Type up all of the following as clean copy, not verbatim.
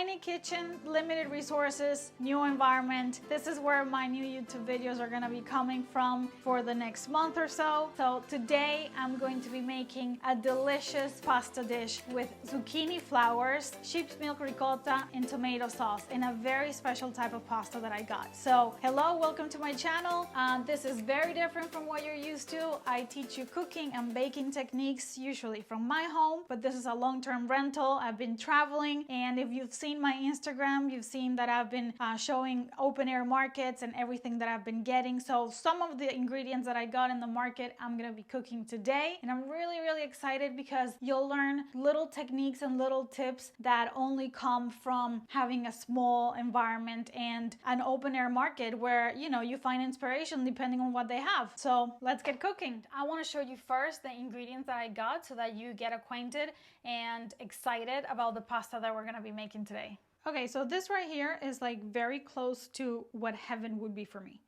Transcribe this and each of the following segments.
Tiny kitchen, limited resources, new environment. This is where my new YouTube videos are gonna be coming from for the next month or so. So today I'm going to be making a delicious pasta dish with zucchini flowers, sheep's milk ricotta, and tomato sauce in a very special type of pasta that I got. So hello, welcome to my channel. This is very different from what you're used to. I teach you cooking and baking techniques, usually from my home, but this is a long-term rental. I've been traveling, and if you've seen my Instagram, you've seen that I've been showing open air markets and everything that I've been getting. So some of the ingredients that I got in the market, I'm gonna be cooking today. And I'm really excited because you'll learn little techniques and little tips that only come from having a small environment and an open air market where, you know, you find inspiration depending on what they have. So let's get cooking. I wanna show you first the ingredients that I got so that you get acquainted and excited about the pasta that we're gonna be making today. Okay, so this right here is like very close to what heaven would be for me.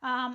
I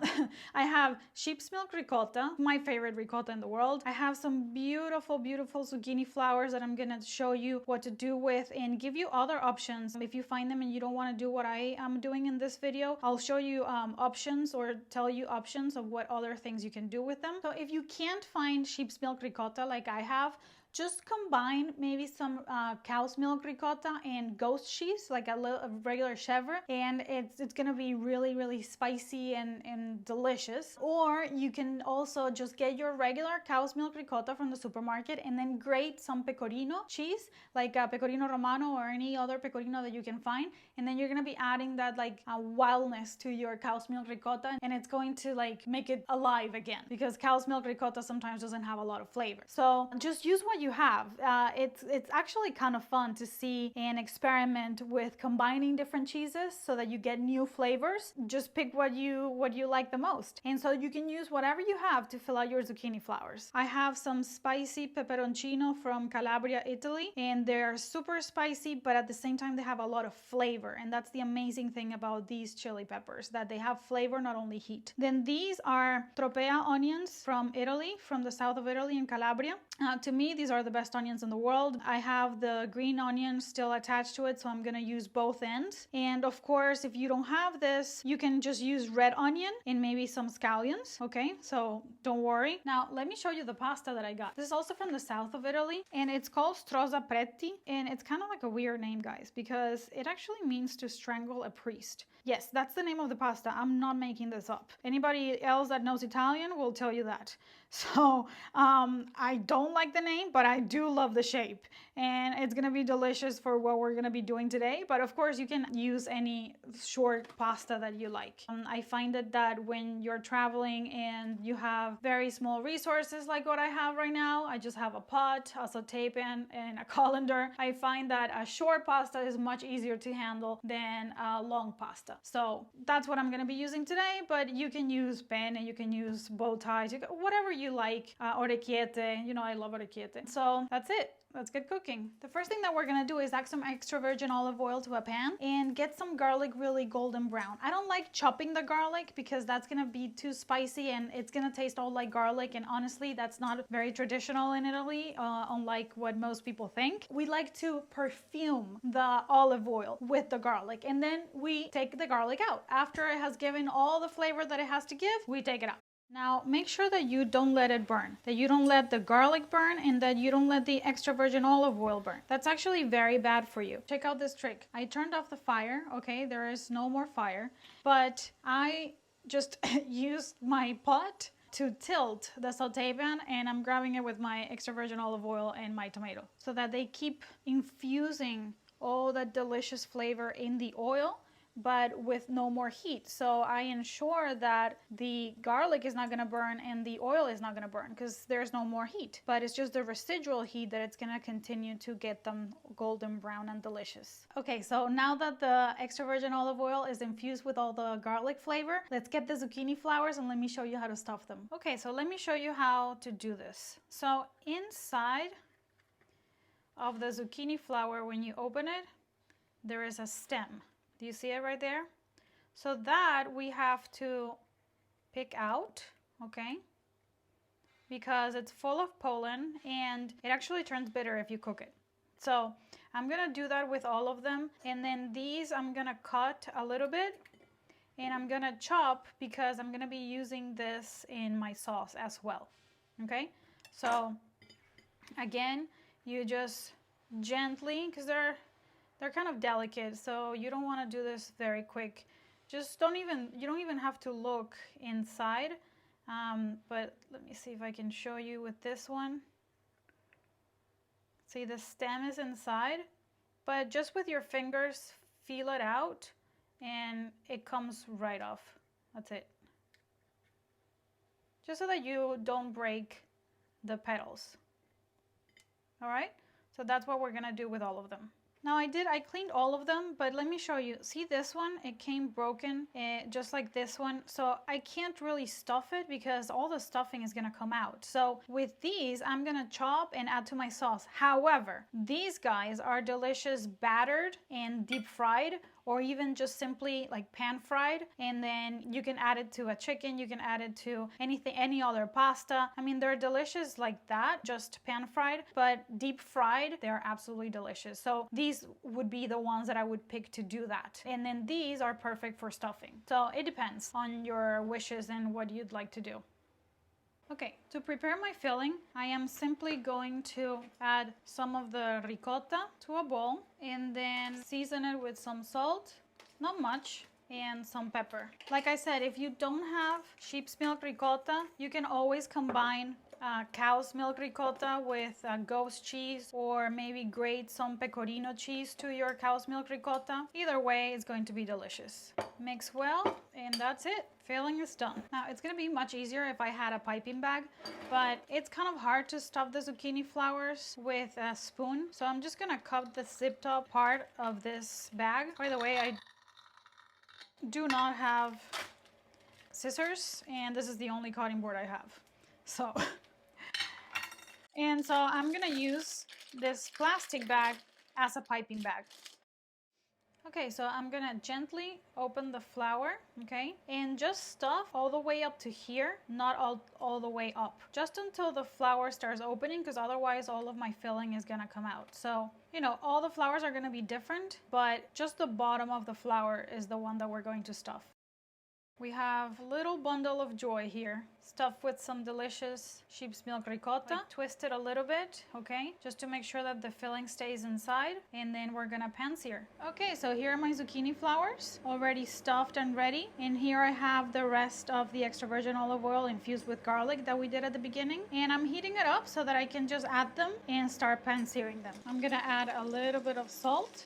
have sheep's milk ricotta, my favorite ricotta in the world. I have some beautiful zucchini flowers that I'm gonna show you what to do with and give you other options. If you find them and you don't want to do what I am doing in this video, I'll show you options or tell you options of what other things you can do with them. So if you can't find sheep's milk ricotta like I have, just combine maybe some cow's milk ricotta and ghost cheese, like a regular chèvre, and it's gonna be really spicy and delicious. Or you can also just get your regular cow's milk ricotta from the supermarket and then grate some pecorino cheese, like pecorino romano or any other pecorino that you can find, and then you're gonna be adding that like wildness to your cow's milk ricotta, and it's going to like make it alive again, because cow's milk ricotta sometimes doesn't have a lot of flavor. So just use what you have. It's actually kind of fun to see and experiment with combining different cheeses so that you get new flavors. Just pick what you like the most, and so you can use whatever you have to fill out your zucchini flowers. I have some spicy peperoncino from Calabria, Italy, and they're super spicy, but at the same time they have a lot of flavor, and that's the amazing thing about these chili peppers, that they have flavor, not only heat. Then these are Tropea onions from Italy, from the south of Italy in Calabria. To me, these are the best onions in the world. I have the green onion still attached to it, so I'm gonna use both ends. And of course, if you don't have this, you can just use red onion and maybe some scallions, okay? So don't worry. Now, let me show you the pasta that I got. This is also from the south of Italy, and it's called strozza preti, and it's kind of like a weird name, guys, because it actually means to strangle a priest. Yes, that's the name of the pasta. I'm not making this up. Anybody else that knows Italian will tell you that. So I don't like the name, but I do love the shape, and it's gonna be delicious for what we're gonna be doing today. But of course, you can use any short pasta that you like. I find that when you're traveling and you have very small resources like what I have right now, I just have a pot, a saute pan, and a colander. I find that a short pasta is much easier to handle than a long pasta. So that's what I'm gonna be using today, but you can use penne, you can use bow ties, whatever you like, orecchiette, you know, I love orecchiette. So that's it. Let's get cooking. The first thing that we're gonna do is add some extra virgin olive oil to a pan and get some garlic really golden brown. I don't like chopping the garlic because that's gonna be too spicy and it's gonna taste all like garlic, and honestly, that's not very traditional in Italy, unlike what most people think. We like to perfume the olive oil with the garlic, and then we take the garlic out. After it has given all the flavor that it has to give, we take it out. Now, make sure that you don't let it burn, that you don't let the garlic burn, and that you don't let the extra virgin olive oil burn. That's actually very bad for you. Check out this trick. I turned off the fire, okay? There is no more fire, but I just used my pot to tilt the saute pan, and I'm grabbing it with my extra virgin olive oil and my tomato so that they keep infusing all that delicious flavor in the oil, but with no more heat. So I ensure that the garlic is not gonna burn and the oil is not gonna burn because there's no more heat, but it's just the residual heat that it's gonna continue to get them golden brown and delicious. Okay, so now that the extra virgin olive oil is infused with all the garlic flavor, let's get the zucchini flowers and let me show you how to stuff them. Okay, so let me show you how to do this. So inside of the zucchini flower, when you open it, there is a stem. Do you see it right there? So that we have to pick out, okay? Because it's full of pollen and it actually turns bitter if you cook it. So I'm gonna do that with all of them. And then these I'm gonna cut a little bit and I'm gonna chop because I'm gonna be using this in my sauce as well. Okay, so again, you just gently, because they're kind of delicate, so you don't want to do this very quick. Just you don't even have to look inside. But let me see if I can show you with this one. See, the stem is inside, but just with your fingers, feel it out and it comes right off. That's it. Just so that you don't break the petals. All right, so that's what we're gonna do with all of them. Now I cleaned all of them, but let me show you. See this one? It came broken, just like this one. So I can't really stuff it because all the stuffing is gonna come out. So with these, I'm gonna chop and add to my sauce. However, these guys are delicious battered and deep fried, or even just simply like pan fried, and then you can add it to a chicken, you can add it to anything, any other pasta. I mean, they're delicious like that, just pan fried, but deep fried, they're absolutely delicious. So these would be the ones that I would pick to do that. And then these are perfect for stuffing. So it depends on your wishes and what you'd like to do. Okay, to prepare my filling, I am simply going to add some of the ricotta to a bowl and then season it with some salt, not much, and some pepper. Like I said, if you don't have sheep's milk ricotta, you can always combine cow's milk ricotta with goat's cheese, or maybe grate some pecorino cheese to your cow's milk ricotta. Either way, it's going to be delicious. Mix well, and that's it. Filling is done. Now it's gonna be much easier if I had a piping bag, but it's kind of hard to stuff the zucchini flowers with a spoon. So I'm just gonna cut the zip top part of this bag. By the way, I do not have scissors, and this is the only cutting board I have. So, and so I'm gonna use this plastic bag as a piping bag. Okay, so I'm gonna gently open the flour, okay? And just stuff all the way up to here, not all the way up. Just until the flour starts opening, because otherwise all of my filling is gonna come out. So, you know, all the flours are gonna be different, but just the bottom of the flour is the one that we're going to stuff. We have a little bundle of joy here, stuffed with some delicious sheep's milk ricotta. Twist it a little bit, okay, just to make sure that the filling stays inside, and then we're gonna pan sear. Okay, so here are my zucchini flowers, already stuffed and ready. And here I have the rest of the extra virgin olive oil infused with garlic that we did at the beginning. And I'm heating it up so that I can just add them and start pan searing them. I'm gonna add a little bit of salt.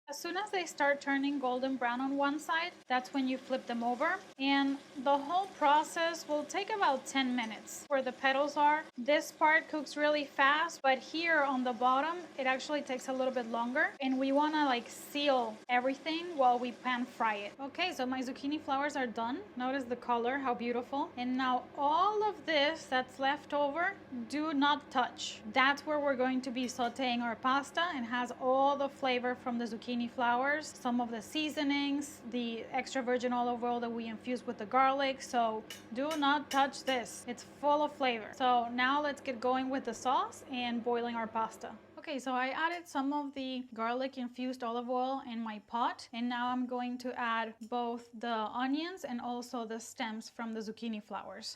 As soon as they start turning golden brown on one side, that's when you flip them over. And the whole process will take about 10 minutes. Where the petals are, this part cooks really fast, but here on the bottom, it actually takes a little bit longer. And we wanna like seal everything while we pan fry it. Okay, so my zucchini flowers are done. Notice the color, how beautiful. And now all of this that's left over, do not touch. That's where we're going to be sauteing our pasta, and has all the flavor from the zucchini flowers, some of the seasonings, the extra virgin olive oil that we infused with the garlic. So do not touch this. It's full of flavor. So now let's get going with the sauce and boiling our pasta. Okay, so I added some of the garlic infused olive oil in my pot, and now I'm going to add both the onions and also the stems from the zucchini flowers.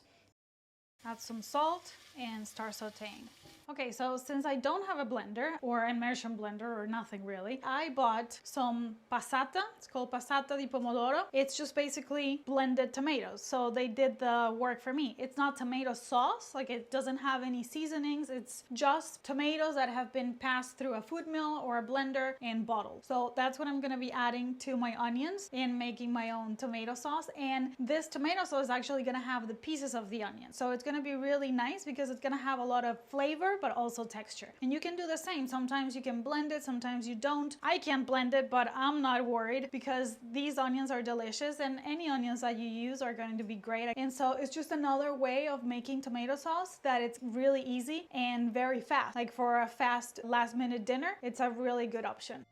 Add some salt and start sauteing. Okay, so since I don't have a blender or immersion blender or nothing really, I bought some passata. It's called passata di pomodoro. It's just basically blended tomatoes. So they did the work for me. It's not tomato sauce, like it doesn't have any seasonings. It's just tomatoes that have been passed through a food mill or a blender and bottled. So that's what I'm gonna be adding to my onions and making my own tomato sauce. And this tomato sauce is actually gonna have the pieces of the onion. So it's gonna be really nice because it's gonna have a lot of flavor, but also texture. And you can do the same. Sometimes you can blend it, sometimes you don't. I can't blend it, but I'm not worried because these onions are delicious, and any onions that you use are going to be great. And so it's just another way of making tomato sauce that it's really easy and very fast. Like for a fast last minute dinner, it's a really good option.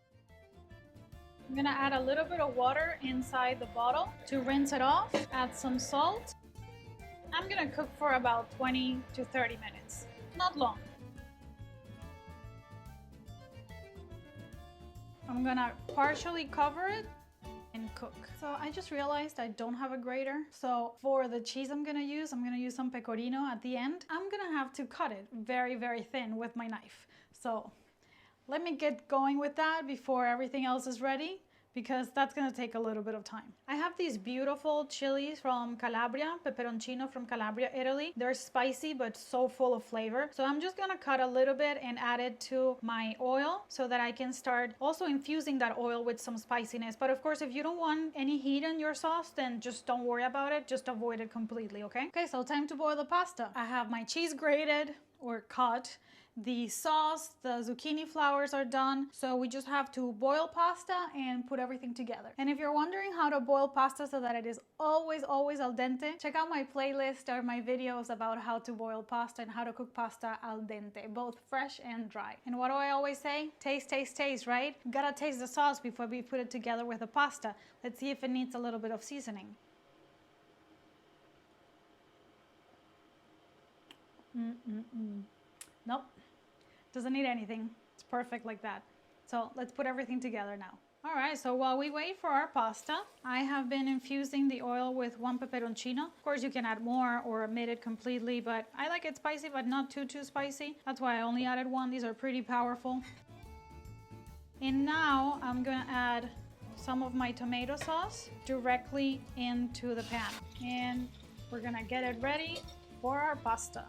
I'm gonna add a little bit of water inside the bottle to rinse it off, add some salt. I'm gonna cook for about 20 to 30 minutes, not long. I'm gonna partially cover it and cook. So I just realized I don't have a grater. So for the cheese I'm gonna use some pecorino at the end. I'm gonna have to cut it very, very thin with my knife. So let me get going with that before everything else is ready, because that's gonna take a little bit of time. I have these beautiful chilies from Calabria, peperoncino from Calabria, Italy. They're spicy, but so full of flavor. So I'm just gonna cut a little bit and add it to my oil so that I can start also infusing that oil with some spiciness. But of course, if you don't want any heat in your sauce, then just don't worry about it. Just avoid it completely, okay? Okay, so time to boil the pasta. I have my cheese grated or cut. The sauce, the zucchini flowers are done. So we just have to boil pasta and put everything together. And if you're wondering how to boil pasta so that it is always, always al dente, check out my playlist or my videos about how to boil pasta and how to cook pasta al dente, both fresh and dry. And what do I always say? Taste, taste, taste, right? You gotta taste the sauce before we put it together with the pasta. Let's see if it needs a little bit of seasoning. Nope. Doesn't need anything. It's perfect like that. So let's put everything together now. All right, so while we wait for our pasta, I have been infusing the oil with 1 peperoncino. Of course, you can add more or omit it completely, but I like it spicy, but not too spicy. That's why I only added 1. These are pretty powerful. And now I'm gonna add some of my tomato sauce directly into the pan. And we're gonna get it ready for our pasta.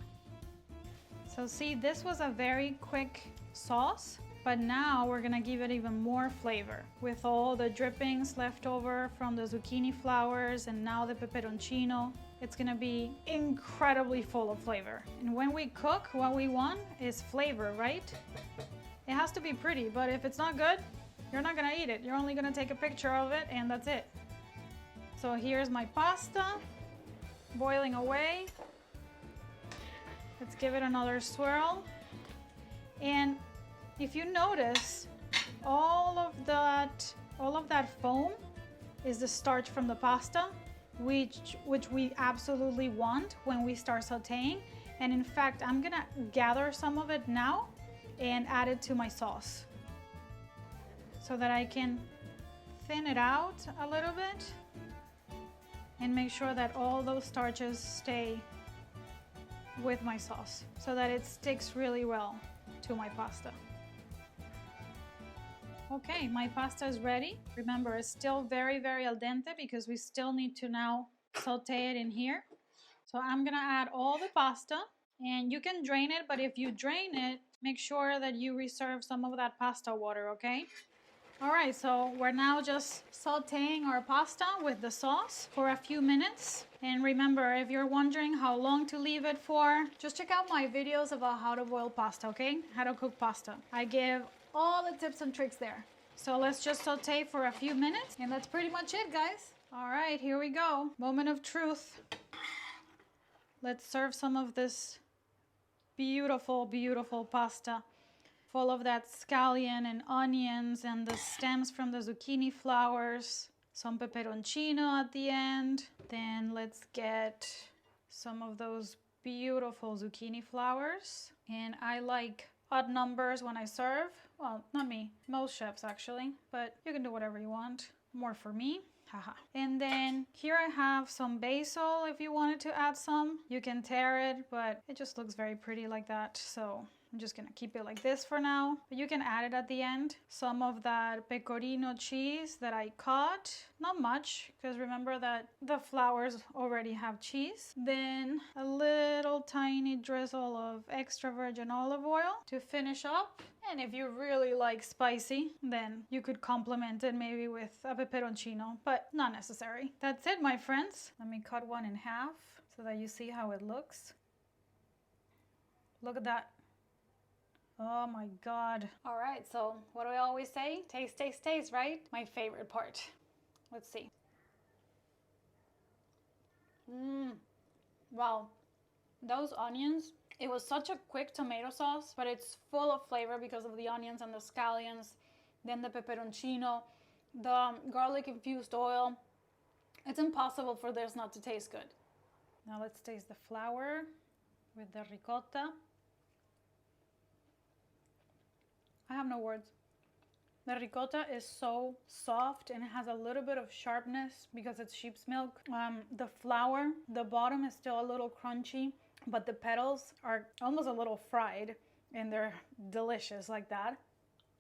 So see, this was a very quick sauce, but now we're gonna give it even more flavor with all the drippings left over from the zucchini flowers and now the peperoncino. It's gonna be incredibly full of flavor. And when we cook, what we want is flavor, right? It has to be pretty, but if it's not good, you're not gonna eat it. You're only gonna take a picture of it and that's it. So here's my pasta boiling away. Let's give it another swirl. And if you notice, all of that foam is the starch from the pasta, which we absolutely want when we start sauteing. And in fact, I'm gonna gather some of it now and add it to my sauce so that I can thin it out a little bit and make sure that all those starches stay with my sauce so that it sticks really well to my pasta. Okay, my pasta is ready. Remember, it's still very, very al dente because we still need to now saute it in here. So I'm gonna add all the pasta, and you can drain it, but if you drain it, make sure that you reserve some of that pasta water, okay? All right, so we're now just sauteing our pasta with the sauce for a few minutes. And remember, if you're wondering how long to leave it for, just check out my videos about how to boil pasta, okay? How to cook pasta. I give all the tips and tricks there. So let's just saute for a few minutes, and that's pretty much it, guys. All right, here we go. Moment of truth. Let's serve some of this beautiful, beautiful pasta, full of that scallion and onions and the stems from the zucchini flowers, some peperoncino at the end. Then let's get some of those beautiful zucchini flowers. And I like odd numbers when I serve. Well, not me, most chefs actually, but you can do whatever you want. More for me. Haha. And then here I have some basil. If you wanted to add some, you can tear it, but it just looks very pretty like that. So I'm just gonna keep it like this for now, but you can add it at the end. Some of that pecorino cheese that I cut, not much, because remember that the flowers already have cheese. Then a little tiny drizzle of extra virgin olive oil to finish up. And if you really like spicy, then you could complement it maybe with a peperoncino, but not necessary. That's it, my friends. Let me cut one in half so that you see how it looks. Look at that. Oh my God. All right, so what do I always say? Taste, taste, taste, right? My favorite part. Let's see. Wow, those onions, it was such a quick tomato sauce, but it's full of flavor because of the onions and the scallions, then the peperoncino, the garlic infused oil. It's impossible for this not to taste good. Now let's taste the flour with the ricotta. I have no words. The ricotta is so soft and it has a little bit of sharpness because it's sheep's milk. The flour, the bottom is still a little crunchy, but the petals are almost a little fried and they're delicious like that.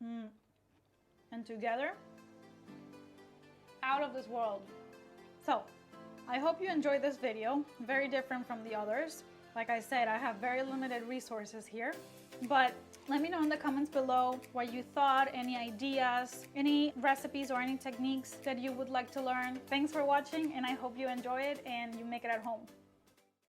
And together, out of this world. So, I hope you enjoyed this video. Very different from the others. Like I said, I have very limited resources here, but let me know in the comments below what you thought, any ideas, any recipes or any techniques that you would like to learn. Thanks for watching, and I hope you enjoy it and you make it at home.